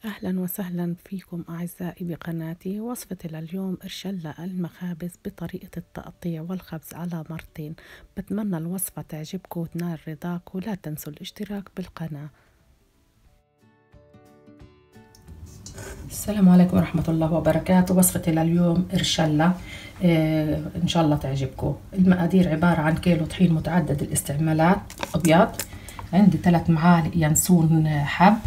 أهلا وسهلا فيكم أعزائي بقناتي. وصفتي لليوم إرشلة المخابز بطريقة التقطيع والخبز على مرتين. بتمنى الوصفة تعجبكم وتنال رضاكم، ولا تنسوا الاشتراك بالقناة. السلام عليكم ورحمة الله وبركاته. وصفتي لليوم إرشلة إن شاء الله تعجبكم. المقادير عبارة عن كيلو طحين متعدد الاستعمالات أبيض، عندي 3 معالق ينسون حب،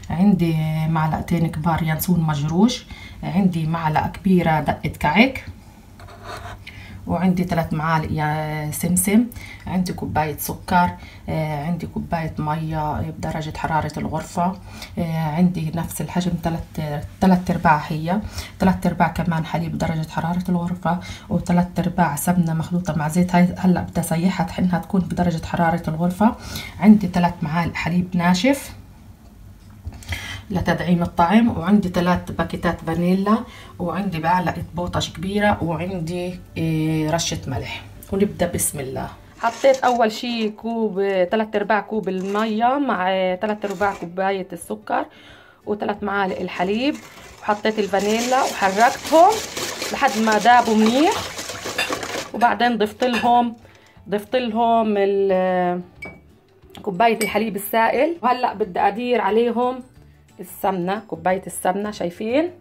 عندي معلقتين كبار ينسون مجروش، عندي معلقة كبيرة دقة كعك، وعندي 3 معالق سمسم، عندي كوباية سكر، عندي كوباية مية بدرجة حرارة الغرفة، عندي نفس الحجم 3/4 هي 3/4 كمان حليب درجة حرارة الغرفة، و3/4 سمنة مخلوطة مع زيت. هاي هلا بدي اسيحها حينها تكون بدرجة حرارة الغرفة. عندي 3 معالق حليب ناشف لتدعيم الطعم، وعندي 3 باكيتات فانيلا، وعندي معلقة بوطش كبيرة، وعندي رشة ملح. ونبدأ بسم الله. حطيت أول شي كوب 3/4 كوب المية مع 3/4 كوباية السكر و3 معالق الحليب، وحطيت الفانيلا وحركتهم لحد ما دابوا منيح، وبعدين ضفت لهم كوباية الحليب السائل. وهلأ بدي أدير عليهم السمنة، كوباية السمنة، شايفين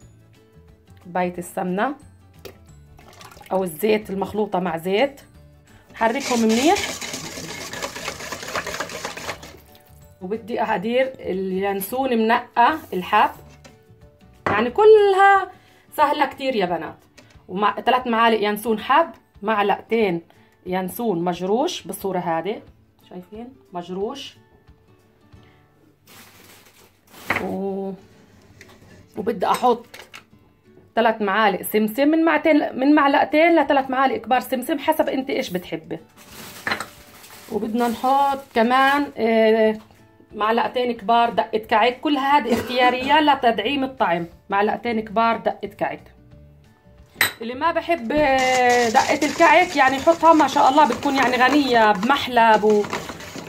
كوباية السمنة او الزيت المخلوطة مع زيت. حركهم منيح، وبدي ادير اليانسون منقى الحب، يعني كلها سهلة كتير يا بنات. ومع 3 معالق ينسون حب، معلقتين ينسون مجروش بالصورة هذه، شايفين مجروش، وبدي احط 3 معالق سمسم، من معلقتين ل3 معالق كبار سمسم حسب انت ايش بتحبي. وبدنا نحط كمان معلقتين كبار دقة كعك، كلها هذه اختيارية لتدعيم الطعم. معلقتين كبار دقة كعك، اللي ما بحب دقة الكعك يعني يحطها، ما شاء الله بتكون يعني غنية بمحلب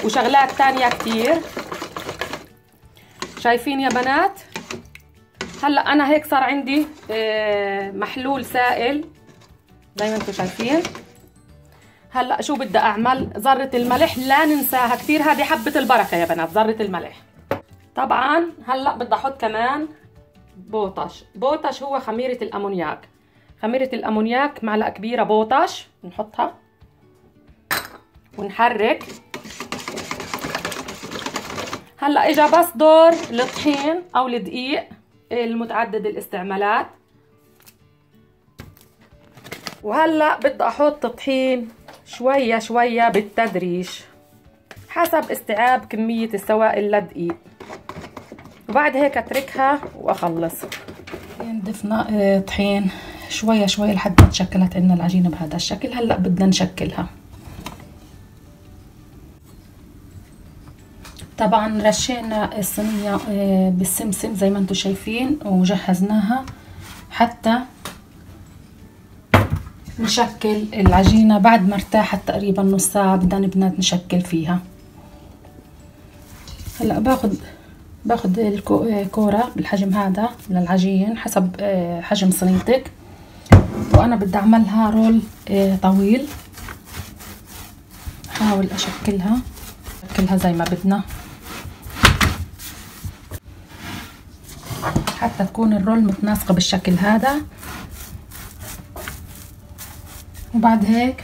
وشغلات تانية كتير. شايفين يا بنات؟ هلا انا هيك صار عندي محلول سائل زي ما انتم شايفين. هلا شو بدي اعمل؟ ذرة الملح لا ننساها كثير، هذه حبة البركة يا بنات، ذرة الملح. طبعا هلا بدي احط كمان بوطش هو خميرة الامونياك. خميرة الامونياك معلقة كبيرة بوطش نحطها ونحرك. هلا اجا بس دور الطحين او الدقيق المتعدد الاستعمالات. وهلا بدي احط طحين شويه شويه بالتدريج حسب استيعاب كميه السوائل للدقيق، وبعد هيك اتركها واخلص. ضفنا طحين شويه شويه لحد ما تشكلت لنا العجينه بهذا الشكل. هلا بدنا نشكلها. طبعا رشينا الصينية بالسمسم زي ما انتم شايفين، وجهزناها حتى نشكل العجينة. بعد ما ارتاحت تقريبا نص ساعة بدنا نشكل فيها. هلا باخد الكورة بالحجم هذا للعجين حسب حجم صينيتك، وانا بدي اعملها رول طويل. احاول اشكلها زي ما بدنا حتى تكون الرول متناسقة بالشكل هذا. وبعد هيك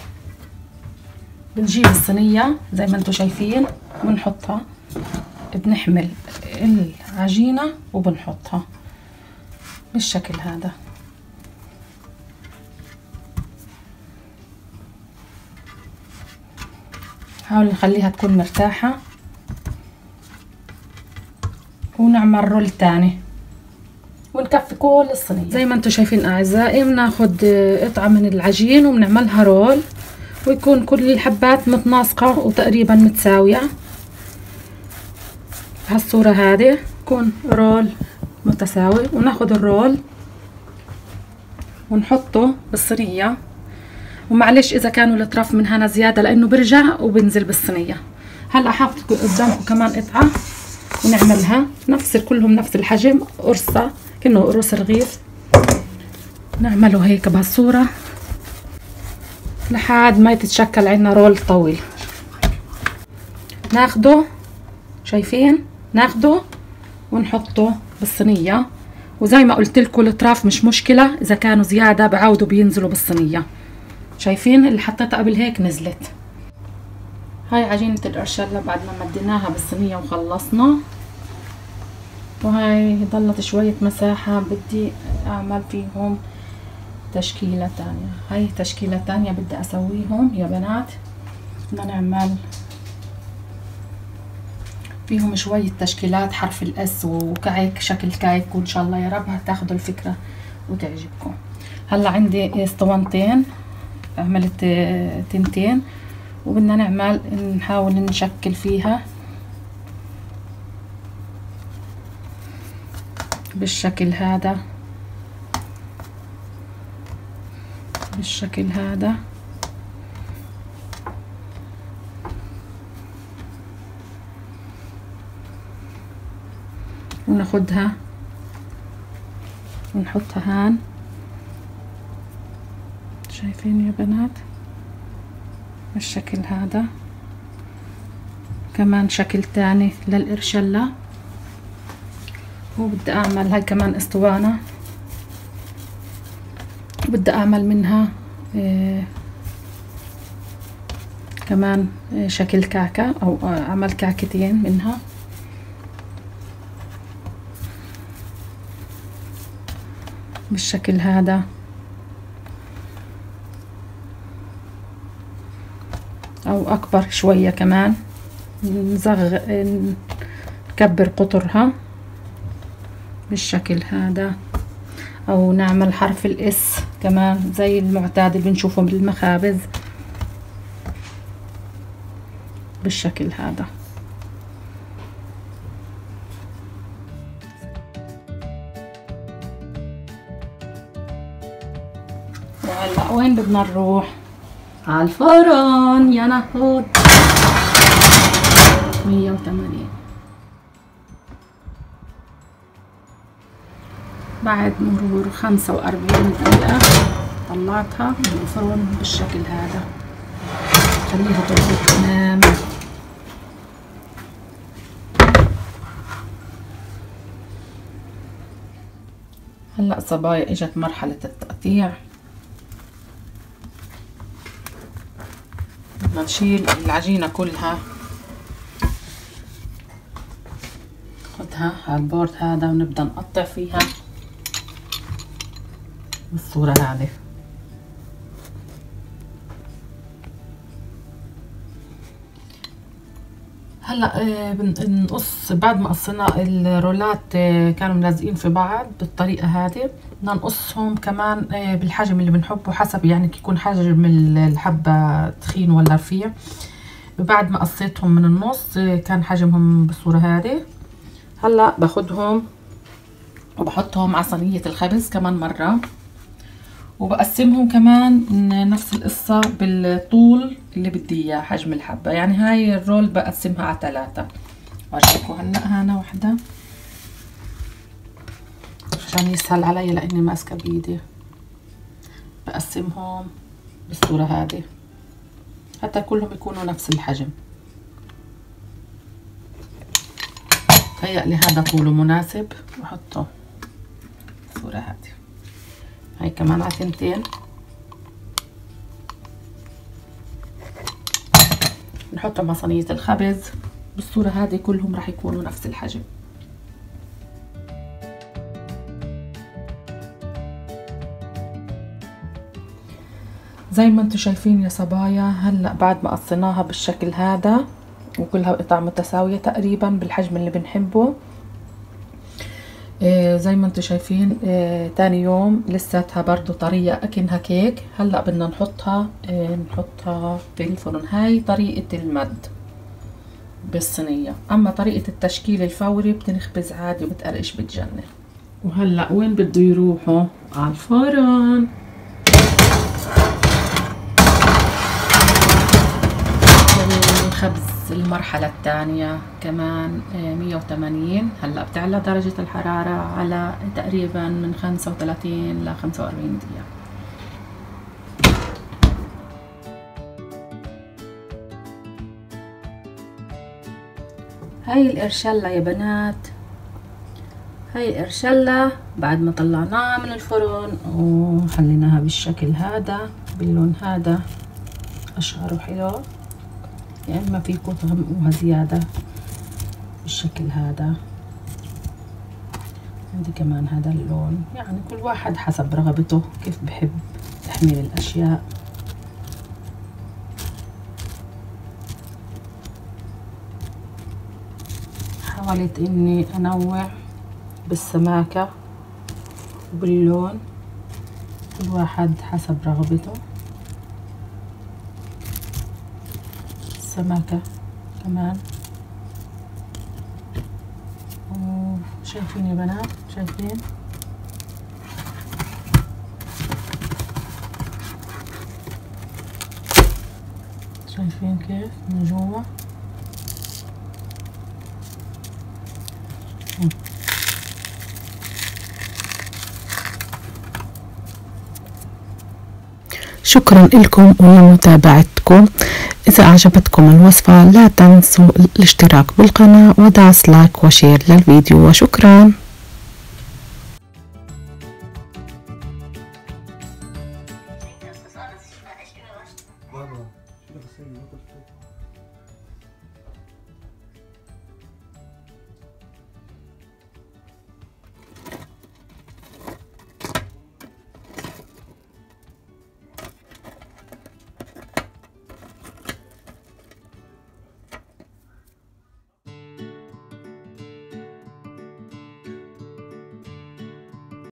بنجيب الصينية زي ما انتم شايفين ونحطها، بنحمل العجينة وبنحطها بالشكل هذا. حاول نخليها تكون مرتاحة، ونعمل رول تاني ونكفي كل الصينية. زي ما انتم شايفين اعزائي بناخد قطعة من العجين وبنعملها رول، ويكون كل الحبات متناسقة وتقريبا متساوية بهالصورة هذه، يكون رول متساوي. وناخد الرول ونحطه بالصينية، ومعلش اذا كانوا الاطراف من هنا زيادة لانه برجع وبنزل بالصينية. هلا حاطط قدامكم كمان قطعة ونعملها كلهم نفس الحجم، قرصة كأنه قرص رغيف. نعمله هيك بهالصورة لحد ما يتشكل عندنا رول طويل. ناخده، شايفين، ناخده ونحطه بالصينية. وزي ما قلت لكم الاطراف مش مشكلة، اذا كانوا زيادة بعودوا بينزلوا بالصينية. شايفين اللي حطيتها قبل هيك نزلت. هاي عجينة الارشلة بعد ما مديناها بالصينية وخلصنا. وهاي ضلت شوية مساحة بدي اعمل فيهم تشكيلة تانية. هاي تشكيلة تانية بدي اسويهم يا بنات. بدنا نعمل فيهم شوية تشكيلات حرف الاس وكعك، شكل كعك، وان شاء الله يا رب هتاخدوا الفكرة وتعجبكم. هلا عندي اسطوانتين، عملت تنتين، وبدنا نحاول نشكل فيها بالشكل هذا، بالشكل هذا. وناخدها ونحطها هان. شايفين يا بنات بالشكل هذا. كمان شكل تاني للإرشلة. وبدي اعمل هاي كمان اسطوانة، وبدي اعمل منها كمان شكل كعكة، او اعمل كعكتين منها. بالشكل هذا. او اكبر شوية كمان، نكبر قطرها بالشكل هذا. او نعمل حرف الاس كمان زي المعتاد اللي بنشوفه بالمخابز بالشكل هذا. وهلا وين بدنا نروح؟ على الفرن يا نهود. 180. بعد مرور 45 دقيقة طلعتها من الفرن بالشكل هذا. خليها تروح تنام. هلا صبايا اجت مرحلة التقطيع. بدنا نشيل العجينة كلها، ناخدها على البورد هذا ونبدأ نقطع فيها بالصورة هذه. هلا بنقص. بعد ما قصينا الرولات كانوا ملازقين في بعض بالطريقة هذه، بدنا نقصهم كمان بالحجم اللي بنحبه، حسب يعني يكون حجم الحبة تخين ولا رفيع. بعد ما قصيتهم من النص كان حجمهم بالصورة هذه. هلا باخدهم وبحطهم على صينية الخبز كمان مرة، وبقسمهم كمان نفس القصة بالطول اللي بدي اياه، حجم الحبة. يعني هاي الرول بقسمها على 3. ورجيكم هلا هانا وحدة عشان يسهل علي لاني ماسكة بايدي. بقسمهم بالصورة هذه حتى كلهم يكونوا نفس الحجم. هيألي هذا طوله مناسب، بحطه بالصورة هذه. هاي كمان على 2. نحطهم على صينية الخبز بالصورة هذه، كلهم راح يكونوا نفس الحجم. زي ما انتم شايفين يا صبايا. هلا بعد ما قصيناها بالشكل هذا وكلها قطع متساوية تقريبا بالحجم اللي بنحبه، زي ما انتم شايفين تاني يوم لساتها برضو طرية اكنها كيك. هلا بدنا نحطها بالفرن. هاي طريقة المد بالصينية. اما طريقة التشكيل الفوري بتنخبز عادي وبتقرقش بتجنن. وهلا وين بده يروحوا؟ على الفرن. الخبز المرحلة الثانية كمان 180. هلا بتعلى درجة الحرارة على تقريبا من 35 ل 45 دقيقة. هاي الإرشلة يا بنات، هاي الإرشلة بعد ما طلعناها من الفرن وحليناها بالشكل هذا باللون هذا، أشعره حلو. يا إما فيكم تغمقوها زيادة بالشكل هذا. عندي كمان هذا اللون، يعني كل واحد حسب رغبته كيف بحب تحميل الأشياء. حاولت إني أنوع بالسماكة وباللون، كل واحد حسب رغبته. السماكة كمان، شايفين يا بنات؟ شايفين؟ شايفين كيف من جوا؟ شكرا لكم ولمتابعتكم. إذا أعجبتكم الوصفة لا تنسوا الاشتراك بالقناة ودعس لايك وشير للفيديو، وشكرا.